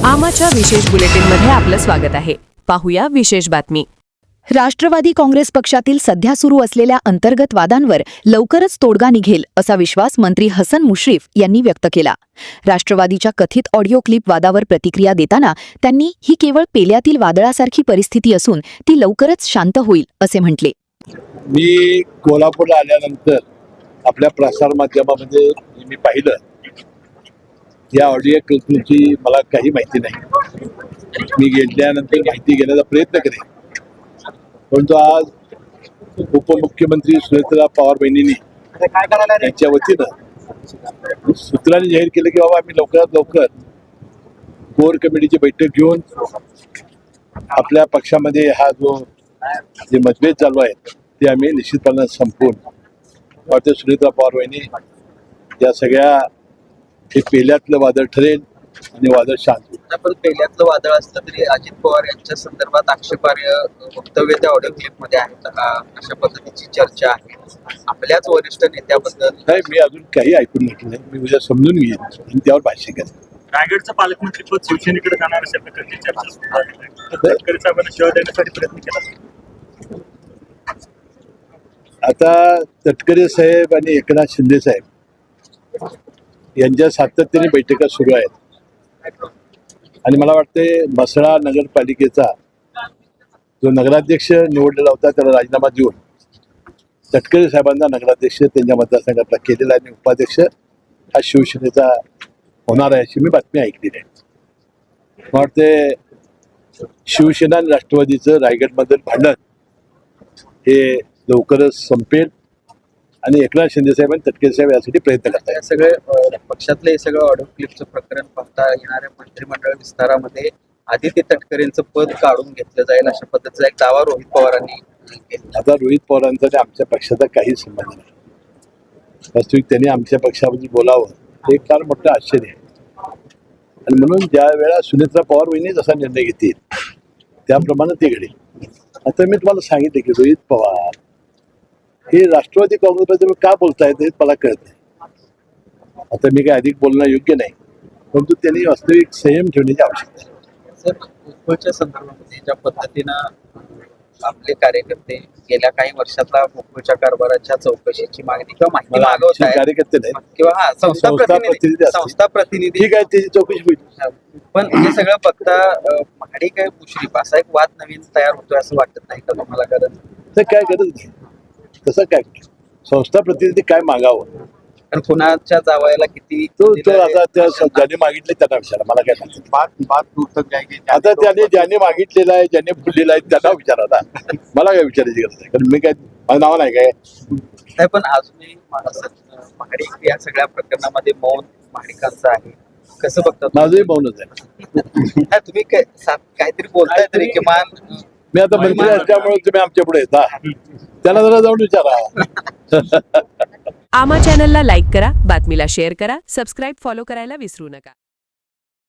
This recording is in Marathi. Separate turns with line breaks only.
आमाच्या विशेष बुलेटिनमध्ये आपलं स्वागत आहे. पाहूया विशेष बातमी.
राष्ट्रवादी काँग्रेस पक्षातील सध्या सुरू असलेल्या अंतर्गत वादांवर लवकरच तोडगा निघेल असा विश्वास मंत्री हसन मुश्रीफ यांनी व्यक्त केला. राष्ट्रवादीच्या कथित ऑडिओ क्लिप वादावर प्रतिक्रिया देताना त्यांनी ही केवळ पेल्यातील वादळासारखी परिस्थिती असून ती लवकरच शांत होईल असे म्हटले.
मी कोल्हापूरला आल्यानंतर आपल्या प्रसार माध्यमामध्ये मी पाहिलं या ऑडिओ क्लिपची मला काही माहिती नाही. मी घेतल्यानंतर माहिती घेण्याचा प्रयत्न करेन, परंतु आज उपमुख्यमंत्री सुनेत्रा पवार बहिणींनी यांच्या वतीनं सूत्रांनी जाहीर केलं की बाबा आम्ही लवकरात लवकर कोर कमिटीची बैठक घेऊन आपल्या पक्षामध्ये हा जो जे मतभेद चालू आहेत ते आम्ही निश्चितपणे संपवून वाटतं सुनेत्रा पवार बहिणी या सगळ्या हे पेल्यातलं वादळ ठरेल आणि वादळ शांत होईल.
पण पेल्यातलं वादळ असलं तरी अजित पवार यांच्या संदर्भात आक्षेपार्ह वक्तव्य त्या ऑडिओ क्लिप मध्ये आहेत. अशा पद्धतीची चर्चा आहे आपल्याच वरिष्ठ नेत्याबद्दल.
नाही, मी अजून काही ऐकून घेतलं नाही. मी उद्या समजून घेईन आणि त्यावर भाष्य करेन.
रायगडचं पालकमंत्रीपद शिवसेनेकडे जाणार अशा प्रकारची चर्चा सुरू आहे. तटकरे साहेबांना शिवाय देण्यासाठी प्रयत्न केला.
आता तटकरे साहेब आणि एकनाथ शिंदे साहेब यांच्या सातत्याने बैठका सुरू आहेत आणि मला वाटते म्हसळा नगरपालिकेचा जो नगराध्यक्ष निवडलेला होता त्याला राजीनामा देऊन तटकरे साहेबांना नगराध्यक्ष त्यांच्या मतदारसंघातला केलेला आणि उपाध्यक्ष हा शिवसेनेचा होणार आहे अशी मी बातमी ऐकलेली आहे. मला वाटते शिवसेना आणि राष्ट्रवादीचं रायगडमधील भांडण हे लवकरच संपेल आणि एकनाथ शिंदे साहेब आणि तटकरे साहेब यासाठी प्रयत्न करतात.
या सगळे पक्षातले हे सगळं ऑडिओ क्लिपचं प्रकरण पाहता येणाऱ्या मंत्रिमंडळ विस्तारामध्ये आदित्य तटकरेंचं पद काढून घेतलं जाईल अशा पद्धतीचा एक दावा रोहित पवारांनी केला.
आता रोहित पवारांचा आणि आमच्या पक्षाचा काही संबंध नाही. वास्तविक त्यांनी आमच्या पक्षाबद्दल बोलावं हे फार मोठं आश्चर्य आहे आणि म्हणून ज्या वेळा सुनेत्रा पवार बहिणी जसा निर्णय घेतील त्याप्रमाणे ते घडेल. आता मी तुम्हाला सांगितलं की रोहित पवार हे राष्ट्रवादी काँग्रेसबद्दल का बोलतायत हे मला कळत नाही. आता मी काही अधिक बोलणं योग्य नाही, परंतु त्यांनी वास्तविक संयम ठेवण्याची आवश्यकता आहे.
सर, मुंबईच्या संदर्भामध्ये ज्या पद्धतीनं आपले कार्यकर्ते गेल्या काही वर्षातला मुंबईच्या कारभाराच्या चौकशीची मागणी किंवा माहिती
मला
मागवत
आमचे
आहेत
कार्यकर्ते नाही
किंवा
संस्था प्रतिनिधी असतील.
संस्था प्रतिनिधी
ठीक आहे, त्याची चौकशी होईल.
पण हे सगळं बघता महाडिक आहे मुश्रीफ असा एक वाद नवीन तयार होतोय असं वाटत नाही का तुम्हाला? गरज
तर काय गरज नाही, तसं काय संस्था प्रतिनिधी काय मागावं
पण कुणाच्या जावयाला किती
तो आता त्या ज्याने मागितले त्यांना विचारा, मला काय सांगतो. आता त्याने ज्याने मागितलेला आहे ज्याने बोललेला आहे त्यांना विचारा ना, मला काय विचारायची गरज आहे. कारण मी काय माझं नाव नाही काय
नाही. पण अजूनही महाडिक या सगळ्या प्रकरणामध्ये मौन महाडिकांचं आहे. कसं बघतात?
माझंही मौनच आहे.
तुम्ही काहीतरी बोलताय तरी किमान.
मी आता मंत्री असल्यामुळे तुम्ही आमच्या पुढे येता, त्यांना जरा जाऊन विचारा.
आमा चॅनलला लाईक करा, बातमीला शेअर करा, सबस्क्राईब फॉलो करायला विसरू नका.